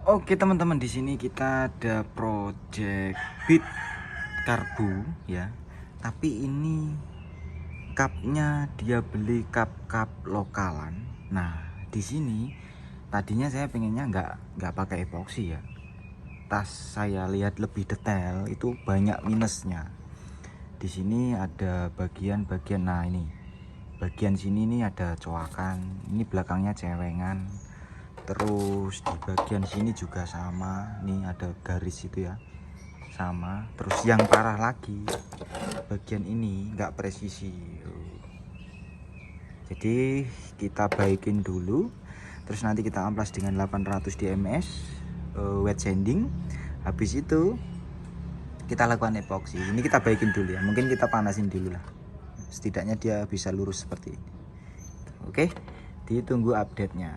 Oke teman-teman, di sini kita ada project beat karbu ya. Tapi ini cupnya dia beli cup lokalan. Nah, di sini tadinya saya pengennya nggak pakai epoksi ya. Tas saya lihat lebih detail itu banyak minusnya. Di sini ada bagian-bagian, nah ini bagian sini nih ada coakan, ini belakangnya cewengan. Terus di bagian sini juga sama, nih ada garis itu ya, sama. Terus yang parah lagi, bagian ini nggak presisi. Jadi kita baikin dulu, terus nanti kita amplas dengan 800 dms wet sanding. Habis itu kita lakukan epoksi. Ini kita baikin dulu ya, mungkin kita panasin dulu lah, setidaknya dia bisa lurus seperti ini. Oke, ditunggu update-nya.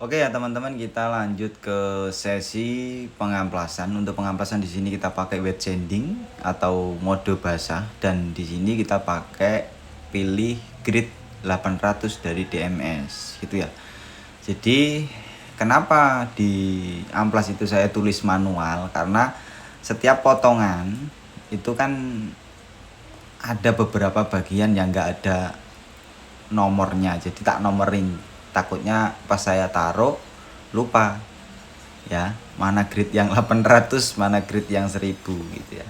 Oke ya teman-teman, kita lanjut ke sesi pengamplasan. Untuk pengamplasan di sini kita pakai wet sanding atau mode basah, dan di sini kita pakai pilih grid 800 dari DMS gitu ya. Jadi kenapa di amplas itu saya tulis manual, karena setiap potongan itu kan ada beberapa bagian yang nggak ada nomornya, jadi tak nomerin, takutnya pas saya taruh lupa ya, mana grid yang 800 mana grid yang 1000 gitu ya.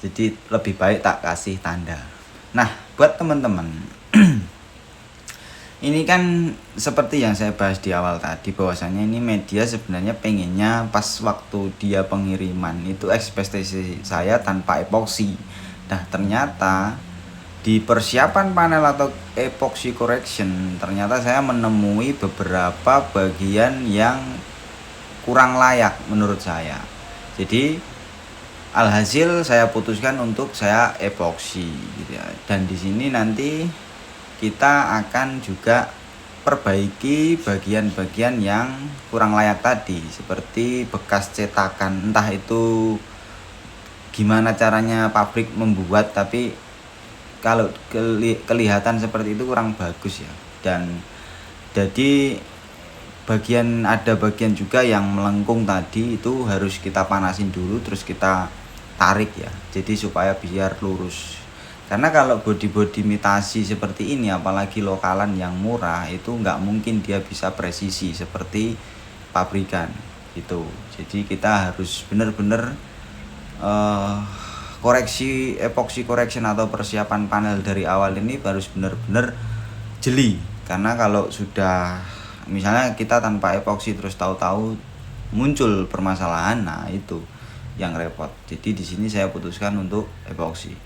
Jadi lebih baik tak kasih tanda. Nah, buat teman-teman ini kan seperti yang saya bahas di awal tadi, bahwasanya ini media sebenarnya pengennya pas waktu dia pengiriman itu ekspektasi saya tanpa epoksi. Nah, ternyata di persiapan panel atau epoxy correction ternyata saya menemui beberapa bagian yang kurang layak menurut saya. Jadi alhasil saya putuskan untuk saya epoxy gitu ya. Dan di sini nanti kita akan juga perbaiki bagian-bagian yang kurang layak tadi, seperti bekas cetakan, entah itu gimana caranya pabrik membuat, tapi kalau kelihatan seperti itu kurang bagus ya. Dan jadi ada bagian juga yang melengkung tadi, itu harus kita panasin dulu terus kita tarik ya, jadi supaya biar lurus. Karena kalau body imitasi seperti ini, apalagi lokalan yang murah, itu nggak mungkin dia bisa presisi seperti pabrikan gitu. Jadi kita harus benar-benar koreksi epoxy correction atau persiapan panel dari awal ini harus benar-benar jeli. Karena kalau sudah misalnya kita tanpa epoxy terus tahu-tahu muncul permasalahan, nah itu yang repot. Jadi di sini saya putuskan untuk epoxy.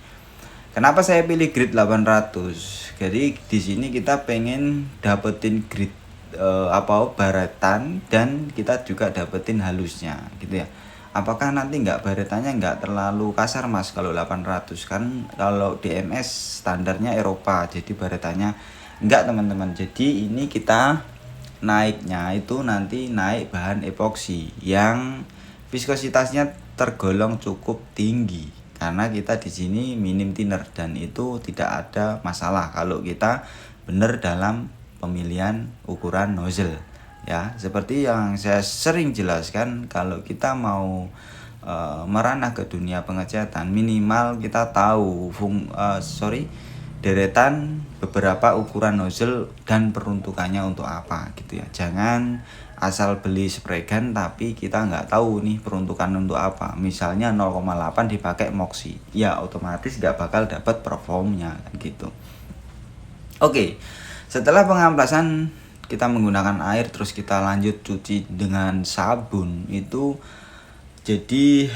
Kenapa saya pilih grid 800? Jadi di sini kita pengen dapetin grid baretan, dan kita juga dapetin halusnya gitu ya. Apakah nanti baretannya nggak terlalu kasar mas kalau 800? Kan kalau DMS standarnya Eropa, jadi baretannya enggak teman-teman. Jadi ini kita naiknya itu nanti naik bahan epoksi yang viskositasnya tergolong cukup tinggi, karena kita di sini minim thinner, dan itu tidak ada masalah kalau kita benar dalam pemilihan ukuran nozzle ya. Seperti yang saya sering jelaskan, kalau kita mau merana ke dunia pengecatan, minimal kita tahu deretan beberapa ukuran nozzle dan peruntukannya untuk apa gitu ya. Jangan asal beli spray gun tapi kita nggak tahu nih peruntukan untuk apa. Misalnya 0,8 dipakai moxi, ya otomatis nggak bakal dapat performnya gitu. Oke, setelah pengamplasan kita menggunakan air, terus kita lanjut cuci dengan sabun. Itu jadi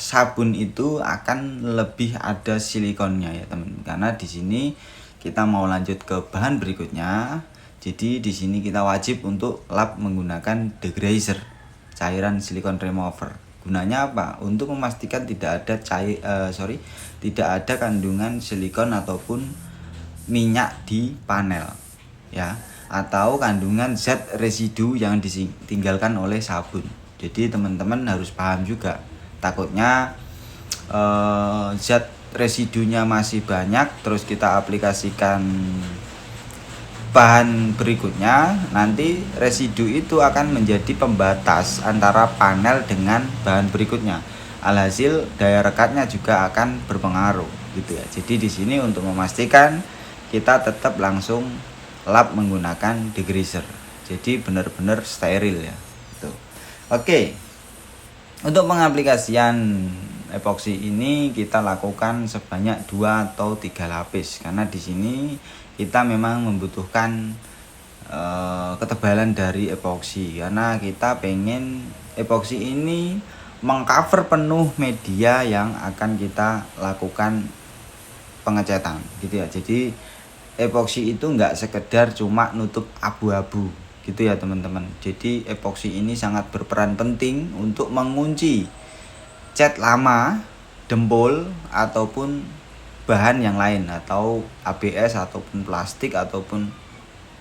sabun itu akan lebih ada silikonnya ya teman, karena di sini kita mau lanjut ke bahan berikutnya. Jadi di sini kita wajib untuk lap menggunakan degreaser, cairan silikon remover. Gunanya apa? Untuk memastikan tidak ada tidak ada kandungan silikon ataupun minyak di panel ya, atau kandungan zat residu yang ditinggalkan oleh sabun. Jadi teman-teman harus paham juga, takutnya zat residunya masih banyak terus kita aplikasikan bahan berikutnya nanti residu itu akan menjadi pembatas antara panel dengan bahan berikutnya. Alhasil daya rekatnya juga akan berpengaruh gitu ya. Jadi di sini untuk memastikan kita tetap langsung lap menggunakan degreaser. Jadi benar-benar steril ya. Gitu. Oke. Untuk pengaplikasian epoksi ini kita lakukan sebanyak 2 atau 3 lapis karena di sini kita memang membutuhkan ketebalan dari epoksi karena kita pengen epoksi ini mengcover penuh media yang akan kita lakukan pengecetan gitu ya. Jadi epoksi itu enggak sekedar cuma nutup abu-abu gitu ya teman-teman. Jadi epoksi ini sangat berperan penting untuk mengunci cat lama, dempul ataupun bahan yang lain atau ABS ataupun plastik ataupun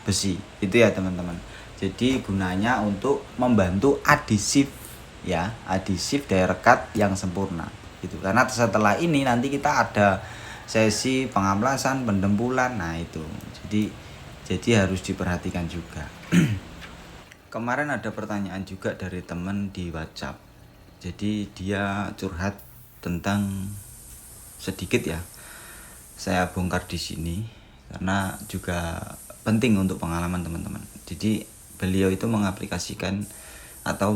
besi. Itu ya teman-teman. Jadi gunanya untuk membantu adhesif ya, adhesif daya rekat yang sempurna gitu. Karena setelah ini nanti kita ada sesi pengamplasan, pendempulan. Nah, itu. Jadi harus diperhatikan juga. Kemarin ada pertanyaan juga dari teman di WhatsApp. Jadi dia curhat tentang sedikit ya. Saya bongkar di sini karena juga penting untuk pengalaman teman-teman. Jadi beliau itu mengaplikasikan atau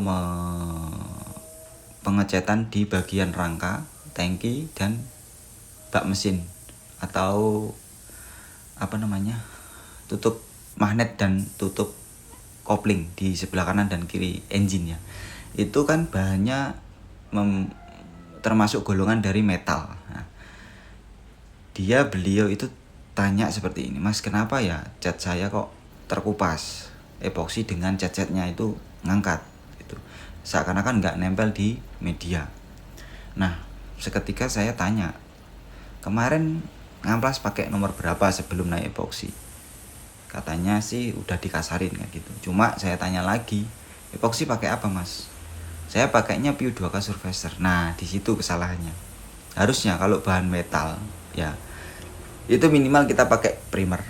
pengecetan di bagian rangka, tangki dan bak mesin atau tutup magnet dan tutup kopling di sebelah kanan dan kiri engine ya. Itu kan bahannya termasuk golongan dari metal. Nah, beliau itu tanya seperti ini, Mas, kenapa ya cat saya kok terkupas, epoksi dengan cat-catnya itu ngangkat gitu, seakan-akan nggak nempel di media. Nah, seketika saya tanya, kemarin ngamplas pakai nomor berapa sebelum naik epoksi? Katanya sih udah dikasarin kan gitu. Cuma saya tanya lagi, epoksi pakai apa, Mas? Saya pakainya PU 2K Surfacer. Nah, di situ kesalahannya. Harusnya kalau bahan metal ya itu minimal kita pakai primer.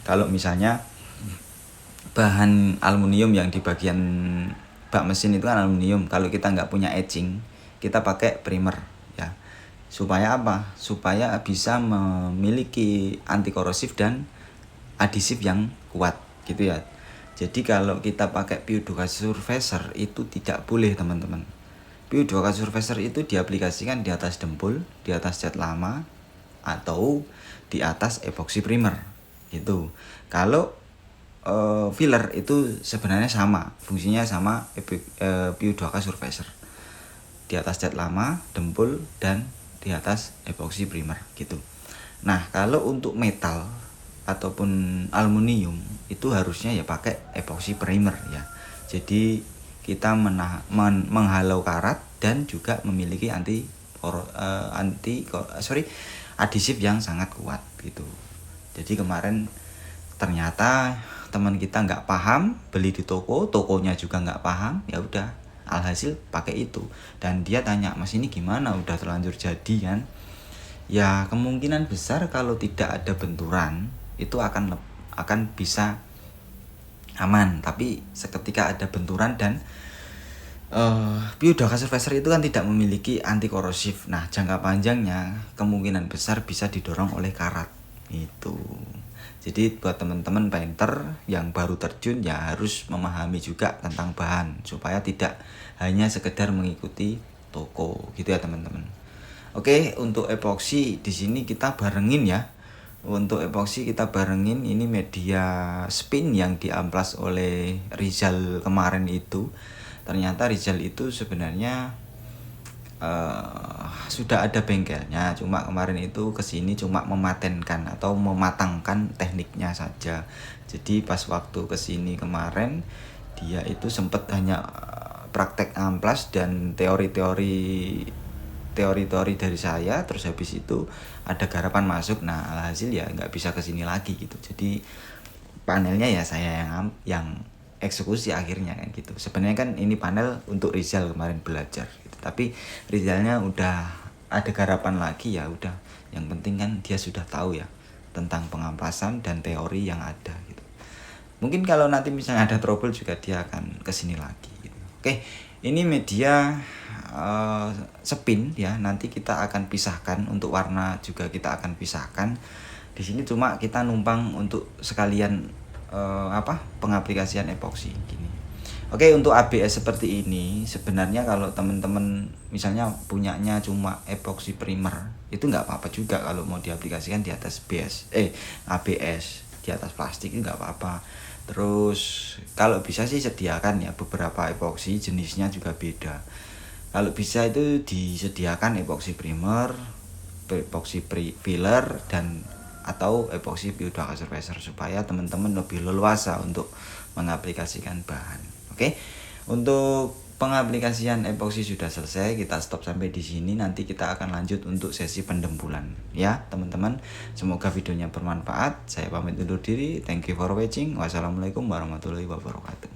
Kalau misalnya bahan aluminium yang di bagian bak mesin itu kan aluminium, kalau kita nggak punya etching, kita pakai primer ya. Supaya apa? Supaya bisa memiliki anti korosif dan adhesif yang kuat gitu ya. Jadi kalau kita pakai PU 2K Surfacer itu tidak boleh teman-teman. PU 2K Surfacer itu diaplikasikan di atas dempul, di atas cat lama atau di atas epoksi primer gitu. Kalau filler itu sebenarnya sama, fungsinya sama PU 2K Surfacer. Di atas cat lama, dempul dan di atas epoksi primer gitu. Nah, kalau untuk metal ataupun aluminium itu harusnya ya pakai epoksi primer ya. Jadi kita menghalau karat dan juga memiliki adhesif yang sangat kuat gitu. Jadi kemarin ternyata teman kita nggak paham, beli di tokonya juga nggak paham, ya udah alhasil pakai itu. Dan dia tanya, Mas ini gimana, udah terlanjur jadi kan? Ya kemungkinan besar kalau tidak ada benturan itu akan bisa aman, tapi seketika ada benturan dan PU 2K Surfacer itu kan tidak memiliki anti korosif. Nah, jangka panjangnya kemungkinan besar bisa didorong oleh karat itu. Jadi buat teman-teman painter yang baru terjun ya harus memahami juga tentang bahan supaya tidak hanya sekedar mengikuti toko gitu ya teman-teman. Oke, untuk epoksi di sini kita barengin ya. Untuk epoksi kita barengin ini media spin yang diamplas oleh Rizal kemarin itu. Ternyata Rizal itu sebenarnya sudah ada bengkelnya, cuma kemarin itu kesini cuma mematenkan atau mematangkan tekniknya saja. Jadi pas waktu kesini kemarin dia itu sempat hanya praktek amplas dan teori-teori dari saya, terus habis itu ada garapan masuk. Nah, alhasil ya nggak bisa kesini lagi gitu. Jadi panelnya ya saya yang eksekusi akhirnya kan gitu. Sebenarnya kan ini panel untuk Rizal kemarin belajar gitu. Tapi Rizalnya udah ada garapan lagi, ya udah. Yang penting kan dia sudah tahu ya tentang pengamplasan dan teori yang ada gitu. Mungkin kalau nanti misalnya ada trouble juga dia akan kesini lagi gitu. Oke, ini media spin ya, nanti kita akan pisahkan, untuk warna juga kita akan pisahkan. Di sini cuma kita numpang untuk sekalian pengaplikasian epoksi gini. Oke, untuk ABS seperti ini sebenarnya kalau teman-teman misalnya punyanya cuma epoksi primer, itu nggak apa-apa juga kalau mau diaplikasikan di atas ABS di atas plastik, itu nggak apa-apa. Terus kalau bisa sih sediakan ya beberapa epoksi, jenisnya juga beda. Kalau bisa itu disediakan epoksi primer, epoksi filler, dan atau epoksi Biodual Surfacer supaya teman-teman lebih leluasa untuk mengaplikasikan bahan. Oke, untuk pengaplikasian epoksi sudah selesai, kita stop sampai di sini. Nanti kita akan lanjut untuk sesi pendembulan ya teman-teman. Semoga videonya bermanfaat. Saya pamit undur diri. Thank you for watching. Wassalamualaikum warahmatullahi wabarakatuh.